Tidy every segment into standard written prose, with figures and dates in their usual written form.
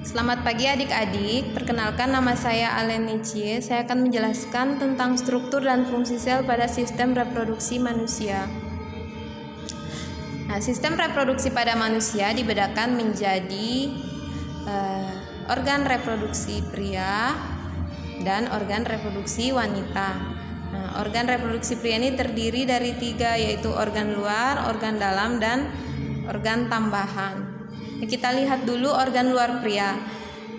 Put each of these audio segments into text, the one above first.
Selamat pagi adik-adik, perkenalkan nama saya Aleni Cie. Saya akan menjelaskan tentang struktur dan fungsi sel pada sistem reproduksi manusia. Nah, sistem reproduksi pada manusia dibedakan menjadi organ reproduksi pria dan organ reproduksi wanita. Nah, organ reproduksi pria ini terdiri dari 3, yaitu organ luar, organ dalam, dan organ tambahan. Kita lihat dulu organ luar pria.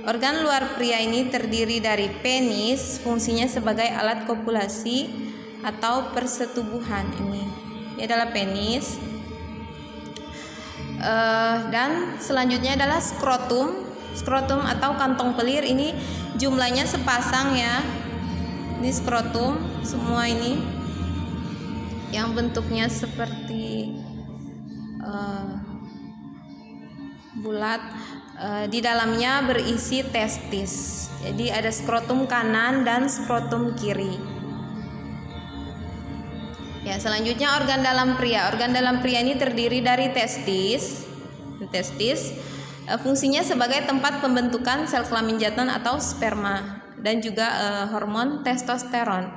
Organ luar pria ini terdiri dari penis, fungsinya sebagai alat kopulasi atau persetubuhan. Ini adalah penis. Dan selanjutnya adalah skrotum. Skrotum atau kantong pelir, ini jumlahnya sepasang ya. Ini skrotum, semua ini yang bentuknya seperti bulat, di dalamnya berisi testis. Jadi ada skrotum kanan dan skrotum kiri. Ya, selanjutnya organ dalam pria. Organ dalam pria ini terdiri dari testis. Testis fungsinya sebagai tempat pembentukan sel kelamin jantan atau sperma dan juga hormon testosteron.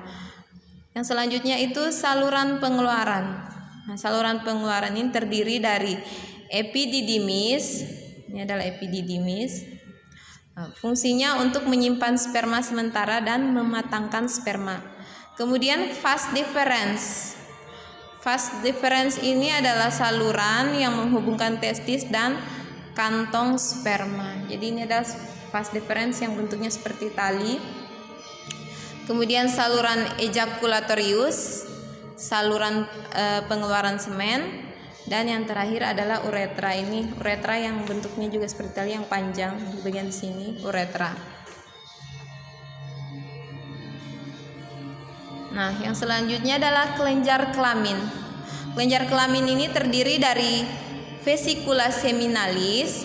Yang selanjutnya itu saluran pengeluaran. Nah, saluran pengeluaran ini terdiri dari epididymis. Ini adalah epididymis. Fungsinya untuk menyimpan sperma sementara dan mematangkan sperma. Kemudian vas deferens. Vas deferens ini adalah saluran yang menghubungkan testis dan kantong sperma. Jadi ini adalah vas deferens yang bentuknya seperti tali. Kemudian saluran ejaculatorius, saluran pengeluaran semen. Dan yang terakhir adalah uretra. Ini uretra yang bentuknya juga seperti tali yang panjang di bagian sini, uretra. Nah, yang selanjutnya adalah kelenjar kelamin. Kelenjar kelamin ini terdiri dari vesikula seminalis,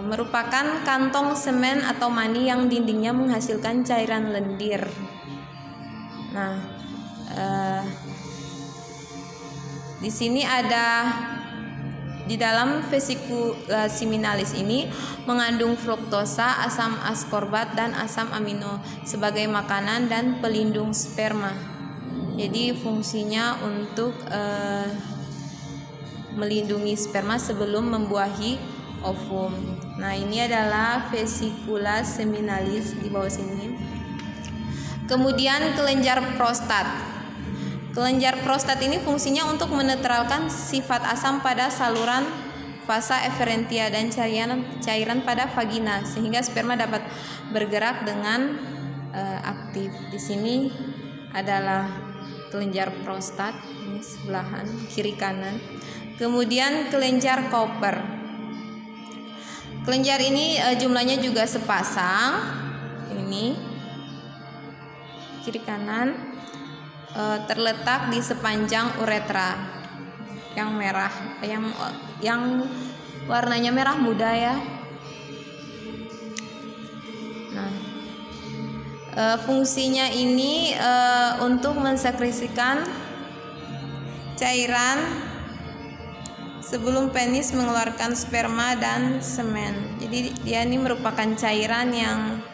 merupakan kantong semen atau mani yang dindingnya menghasilkan cairan lendir. Nah, di sini ada di dalam vesikula seminalis ini mengandung fruktosa, asam askorbat, dan asam amino sebagai makanan dan pelindung sperma. Jadi fungsinya untuk melindungi sperma sebelum membuahi ovum. Nah, ini adalah vesikula seminalis di bawah sini. Kemudian kelenjar prostat. Kelenjar prostat ini fungsinya untuk menetralkan sifat asam pada saluran vasa efferentia dan cairan pada vagina sehingga sperma dapat bergerak dengan aktif. Di sini adalah kelenjar prostat, ini sebelahan kiri kanan. Kemudian kelenjar Cowper. Kelenjar ini jumlahnya juga sepasang. Ini kiri kanan. Terletak di sepanjang uretra yang merah, yang warnanya merah muda ya. Nah, fungsinya ini untuk mensekresikan cairan sebelum penis mengeluarkan sperma dan semen. Jadi dia ini merupakan cairan yang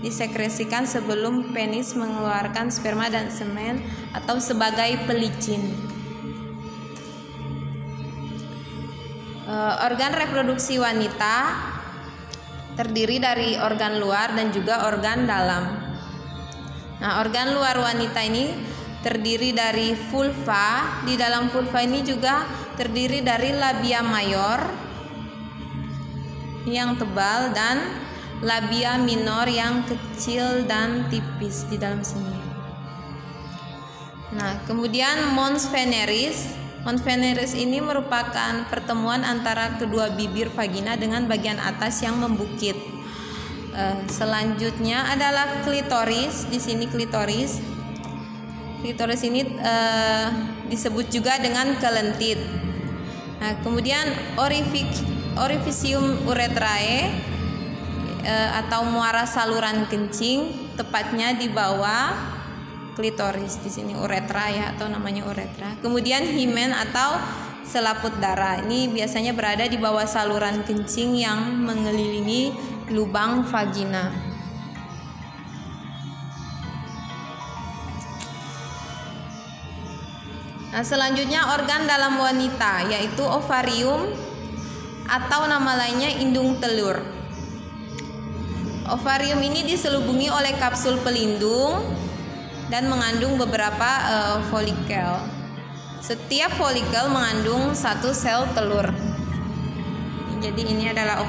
disekresikan sebelum penis mengeluarkan sperma dan semen atau sebagai pelicin. Organ reproduksi wanita terdiri dari organ luar dan juga organ dalam. Nah, organ luar wanita ini terdiri dari vulva. Di dalam vulva ini juga terdiri dari labia mayor yang tebal dan labia minor yang kecil dan tipis di dalam sini. Nah, kemudian mons veneris. Mons veneris ini merupakan pertemuan antara kedua bibir vagina dengan bagian atas yang membukit. Selanjutnya adalah klitoris. Di sini klitoris. Klitoris ini disebut juga dengan kelentit. Nah, kemudian orificium urethrae atau muara saluran kencing, tepatnya di bawah klitoris. Di sini uretra ya, atau namanya uretra. Kemudian himen atau selaput darah. Ini biasanya berada di bawah saluran kencing yang mengelilingi lubang vagina. Nah, selanjutnya organ dalam wanita yaitu ovarium atau nama lainnya indung telur. Ovarium ini diselubungi oleh kapsul pelindung dan mengandung beberapa folikel. Setiap folikel mengandung satu sel telur. Jadi ini adalah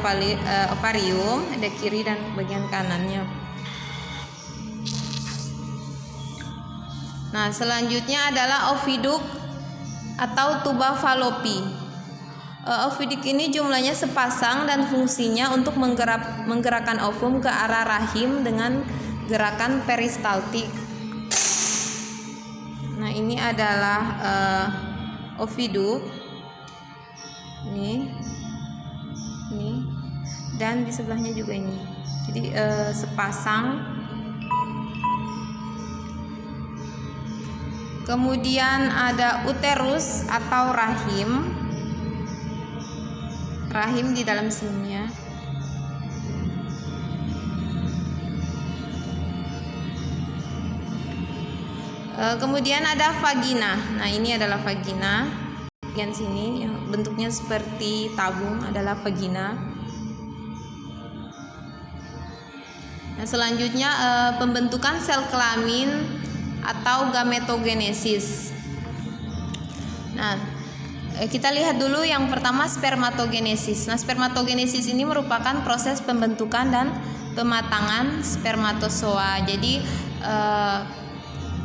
ovarium, ada kiri dan bagian kanannya. Nah, selanjutnya adalah oviduk atau tuba falopi. Ovidik ini jumlahnya sepasang dan fungsinya untuk menggerakkan ovum ke arah rahim dengan gerakan peristaltik. Nah, ini adalah oviduk. Ini dan di sebelahnya juga ini. Jadi sepasang. Kemudian ada uterus atau rahim. Rahim di dalam sini ya. Kemudian ada vagina. Nah, ini adalah vagina. Bagian sini yang bentuknya seperti tabung adalah vagina. Nah, selanjutnya pembentukan sel kelamin atau gametogenesis. Nah, kita lihat dulu yang pertama spermatogenesis. Nah, spermatogenesis ini merupakan proses pembentukan dan pematangan spermatozoa. Jadi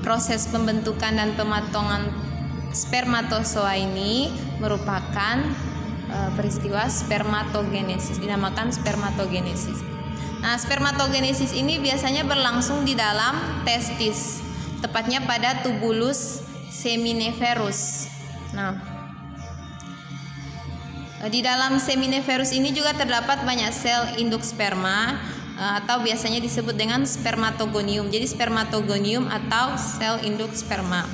proses pembentukan dan pematangan spermatozoa ini merupakan peristiwa spermatogenesis, dinamakan spermatogenesis. Nah, spermatogenesis ini biasanya berlangsung di dalam testis, tepatnya pada tubulus seminiferus. Nah, di dalam seminiferus ini juga terdapat banyak sel induk sperma atau biasanya disebut dengan spermatogonium. Jadi spermatogonium atau sel induk sperma.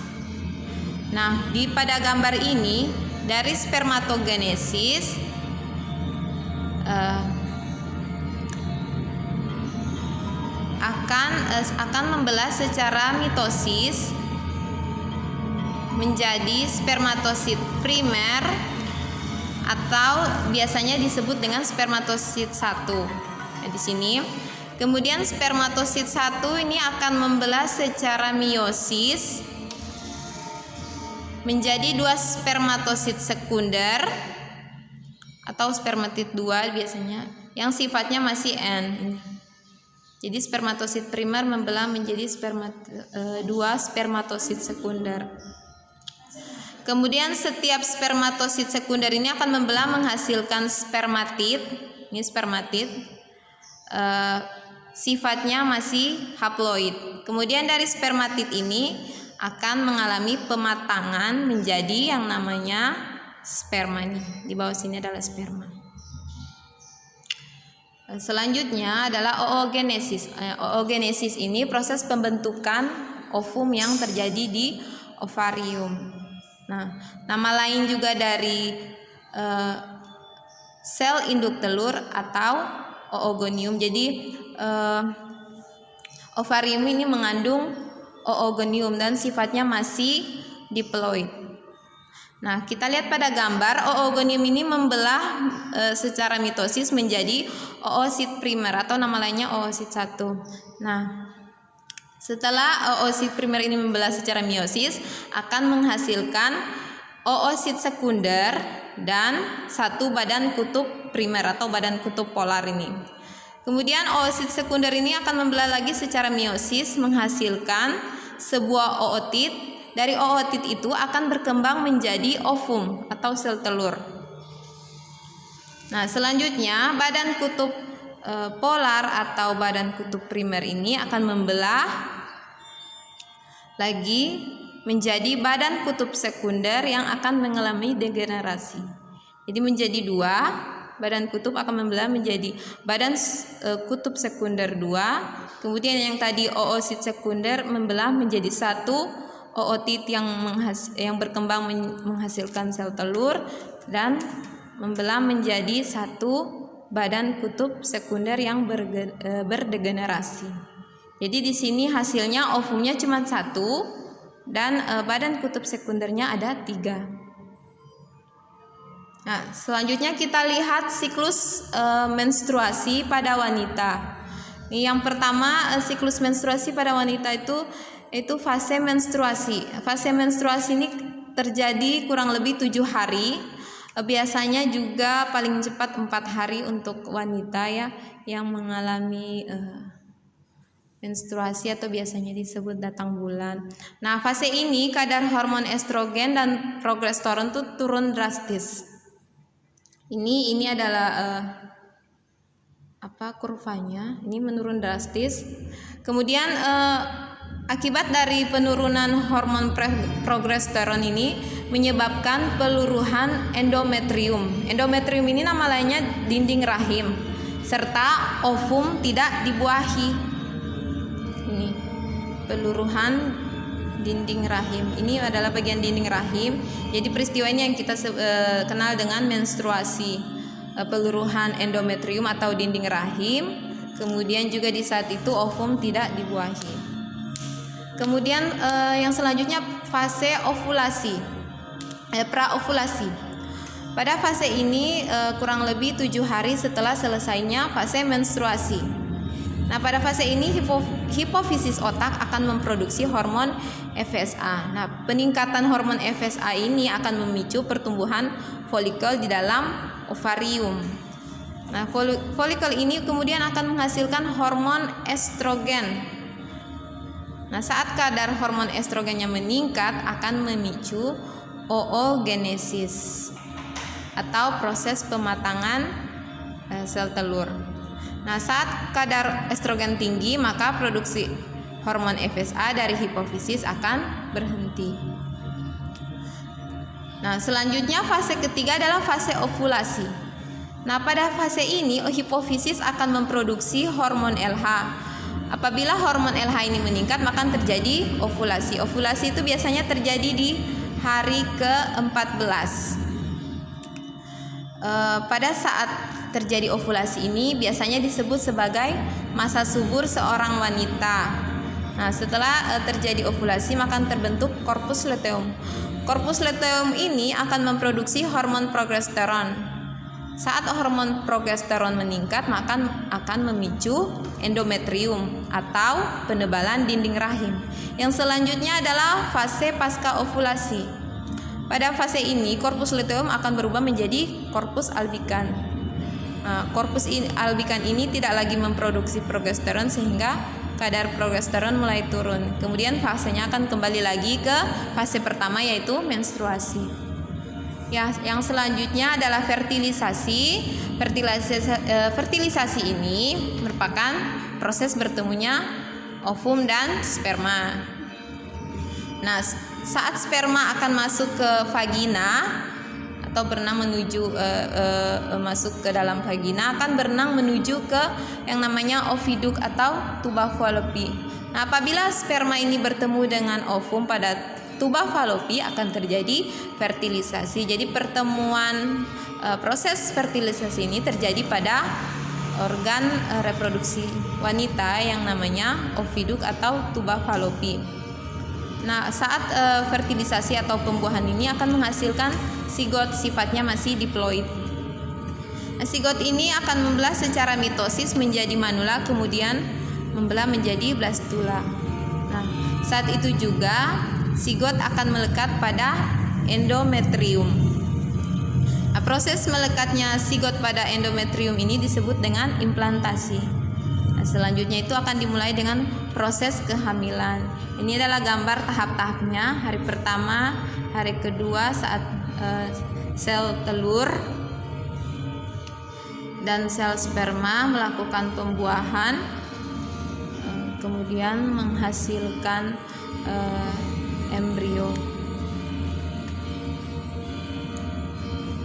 Nah, pada gambar ini dari spermatogenesis akan membelah secara mitosis menjadi spermatosit primer atau biasanya disebut dengan spermatosit 1. Nah, di sini. Kemudian spermatosit 1 ini akan membelah secara meiosis menjadi 2 spermatosit sekunder atau spermatosit 2 biasanya yang sifatnya masih N. Jadi spermatosit primer membelah menjadi 2 spermatosit sekunder. Kemudian setiap spermatosit sekunder ini akan membelah menghasilkan spermatid. Ini spermatid. Sifatnya masih haploid. Kemudian dari spermatid ini akan mengalami pematangan menjadi yang namanya sperma nih. Di bawah sini adalah sperma. Selanjutnya adalah oogenesis. Oogenesis ini proses pembentukan ovum yang terjadi di ovarium. Nah, nama lain juga dari sel induk telur atau oogonium. Jadi ovarium ini mengandung oogonium dan sifatnya masih diploid. Nah, kita lihat pada gambar oogonium ini membelah secara mitosis menjadi oosit primer atau nama lainnya oosit 1. Nah, setelah oosit primer ini membelah secara meiosis akan menghasilkan oosit sekunder dan 1 badan kutub primer atau badan kutub polar ini. Kemudian oosit sekunder ini akan membelah lagi secara meiosis menghasilkan sebuah ootit. Dari ootit itu akan berkembang menjadi ovum atau sel telur. Nah, selanjutnya badan kutub polar atau badan kutub primer ini akan membelah lagi menjadi badan kutub sekunder yang akan mengalami degenerasi. Jadi menjadi 2, badan kutub akan membelah menjadi badan kutub sekunder 2. Kemudian yang tadi oosit sekunder membelah menjadi 1 ootit yang berkembang menghasilkan sel telur dan membelah menjadi satu badan kutub sekunder yang berdegenerasi. Jadi di sini hasilnya ovumnya cuma satu dan badan kutub sekundernya ada 3. Nah, selanjutnya kita lihat siklus menstruasi pada wanita. Yang pertama, siklus menstruasi pada wanita itu fase menstruasi. Fase menstruasi ini terjadi kurang lebih 7 hari. Biasanya juga paling cepat 4 hari untuk wanita ya yang mengalami menstruasi atau biasanya disebut datang bulan. Nah, fase ini kadar hormon estrogen dan progesteron itu turun drastis. Ini adalah kurvanya. Ini menurun drastis. Kemudian akibat dari penurunan hormon progesteron ini menyebabkan peluruhan endometrium. Endometrium ini nama lainnya dinding rahim, serta ovum tidak dibuahi. Ini peluruhan dinding rahim. Ini adalah bagian dinding rahim. Jadi peristiwa ini yang kita kenal dengan menstruasi, peluruhan endometrium atau dinding rahim. Kemudian juga di saat itu ovum tidak dibuahi. Kemudian yang selanjutnya fase ovulasi, praovulasi. Pada fase ini kurang lebih 7 hari setelah selesainya fase menstruasi. Nah, pada fase ini hipofisis otak akan memproduksi hormon FSH. Nah, peningkatan hormon FSH ini akan memicu pertumbuhan folikel di dalam ovarium. Nah, folikel ini kemudian akan menghasilkan hormon estrogen. Nah, saat kadar hormon estrogennya meningkat akan memicu oogenesis atau proses pematangan sel telur. Nah, saat kadar estrogen tinggi, maka produksi hormon FSH dari hipofisis akan berhenti. Nah, selanjutnya fase ketiga adalah fase ovulasi. Nah, pada fase ini hipofisis akan memproduksi hormon LH. Apabila hormon LH ini meningkat, maka terjadi ovulasi. Ovulasi itu biasanya terjadi di hari ke-14. Pada saat terjadi ovulasi ini biasanya disebut sebagai masa subur seorang wanita. Nah, setelah terjadi ovulasi maka terbentuk korpus luteum. Korpus luteum ini akan memproduksi hormon progesteron. Saat hormon progesteron meningkat maka akan memicu endometrium atau penebalan dinding rahim. Yang selanjutnya adalah fase pasca ovulasi. Pada fase ini korpus luteum akan berubah menjadi korpus albikan. Korpus albikan ini tidak lagi memproduksi progesteron sehingga kadar progesteron mulai turun. Kemudian fasenya akan kembali lagi ke fase pertama yaitu menstruasi. Ya, yang selanjutnya adalah fertilisasi. Fertilisasi ini merupakan proses bertemunya ovum dan sperma. Nah, saat sperma akan masuk ke vagina atau berenang menuju masuk ke dalam vagina, akan berenang menuju ke yang namanya oviduk atau tuba fallopi. Nah, apabila sperma ini bertemu dengan ovum pada tuba fallopi akan terjadi fertilisasi. Jadi pertemuan proses fertilisasi ini terjadi pada organ reproduksi wanita yang namanya oviduk atau tuba fallopi. Nah, saat fertilisasi atau pembuahan ini akan menghasilkan sigot, sifatnya masih diploid. Nah, sigot ini akan membelah secara mitosis menjadi manula, kemudian membelah menjadi blastula. Nah, saat itu juga sigot akan melekat pada endometrium. Nah, proses melekatnya sigot pada endometrium ini disebut dengan implantasi. Nah, selanjutnya itu akan dimulai dengan proses kehamilan. Ini adalah gambar tahap-tahapnya. Hari pertama, hari kedua saat sel telur dan sel sperma melakukan pembuahan, kemudian menghasilkan embrio.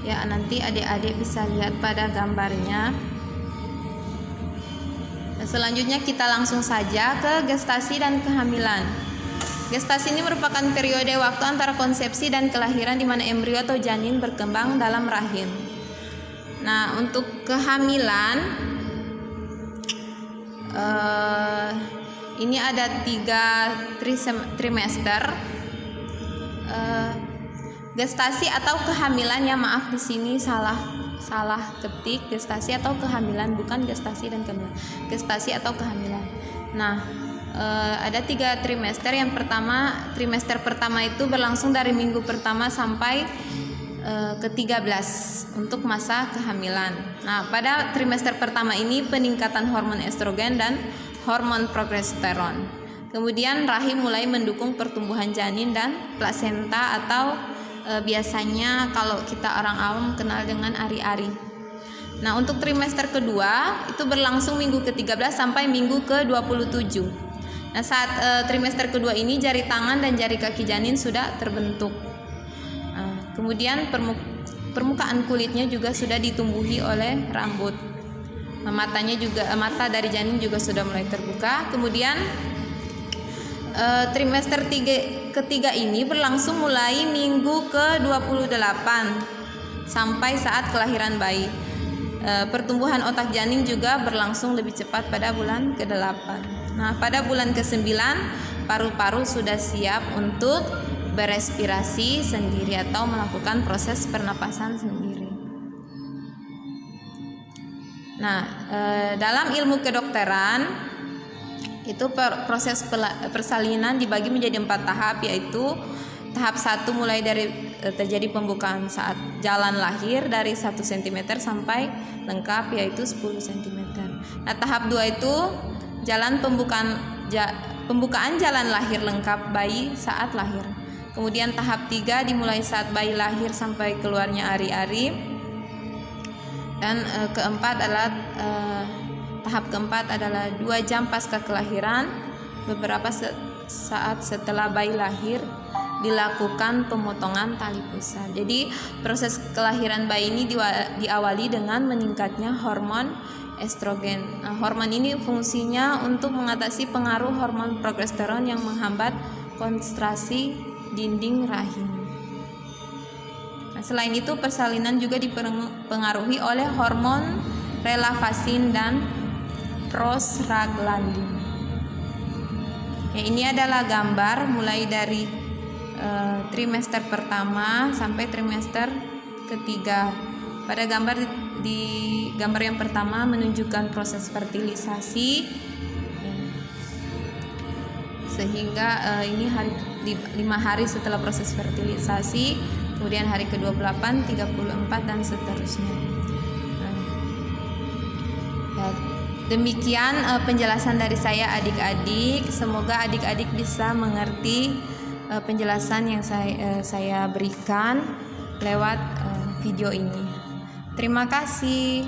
Ya, nanti adik-adik bisa lihat pada gambarnya. Selanjutnya kita langsung saja ke gestasi dan kehamilan. Gestasi ini merupakan periode waktu antara konsepsi dan kelahiran di mana embrio atau janin berkembang dalam rahim. Nah, untuk kehamilan ini ada 3 trimester. Gestasi atau kehamilan, ya maaf di sini salah ketik, gestasi atau kehamilan, bukan gestasi dan kehamilan. Gestasi atau kehamilan. Nah, ada 3 trimester. Yang pertama, trimester pertama itu berlangsung dari minggu pertama sampai ke-13 untuk masa kehamilan. Nah, pada trimester pertama ini peningkatan hormon estrogen dan hormon progesteron. Kemudian rahim mulai mendukung pertumbuhan janin dan plasenta atau biasanya kalau kita orang awam kenal dengan ari-ari. Nah, untuk trimester kedua itu berlangsung minggu ke-13 sampai minggu ke-27. Nah, saat trimester kedua ini jari tangan dan jari kaki janin sudah terbentuk. Kemudian permukaan kulitnya juga sudah ditumbuhi oleh rambut. Matanya juga, mata dari janin juga sudah mulai terbuka. Kemudian trimester ketiga ini berlangsung mulai minggu ke-28 sampai saat kelahiran bayi. Pertumbuhan otak janin juga berlangsung lebih cepat pada bulan ke-8. Nah, pada bulan ke-9 paru-paru sudah siap untuk berespirasi sendiri atau melakukan proses pernapasan sendiri. Nah, dalam ilmu kedokteran itu proses persalinan dibagi menjadi 4 tahap, yaitu tahap 1 mulai dari terjadi pembukaan saat jalan lahir dari 1 cm sampai lengkap, yaitu 10 cm. Nah, tahap 2 itu jalan pembukaan jalan lahir lengkap bayi saat lahir. Kemudian tahap 3 dimulai saat bayi lahir sampai keluarnya ari-ari. Dan tahap keempat adalah 2 jam pasca kelahiran, beberapa saat setelah bayi lahir dilakukan pemotongan tali pusar. Jadi proses kelahiran bayi ini diawali dengan meningkatnya hormon estrogen. Nah, hormon ini fungsinya untuk mengatasi pengaruh hormon progesteron yang menghambat kontraksi dinding rahim. Nah, selain itu persalinan juga dipengaruhi oleh hormon relaksin dan prostaglandin. Ya, ini adalah gambar mulai dari trimester pertama sampai trimester ketiga. Pada gambar yang pertama menunjukkan proses fertilisasi, sehingga ini 5 hari setelah proses fertilisasi, kemudian hari ke-28, 34 dan seterusnya. Demikian penjelasan dari saya adik-adik. Semoga adik-adik bisa mengerti penjelasan yang saya berikan lewat video ini. Terima kasih.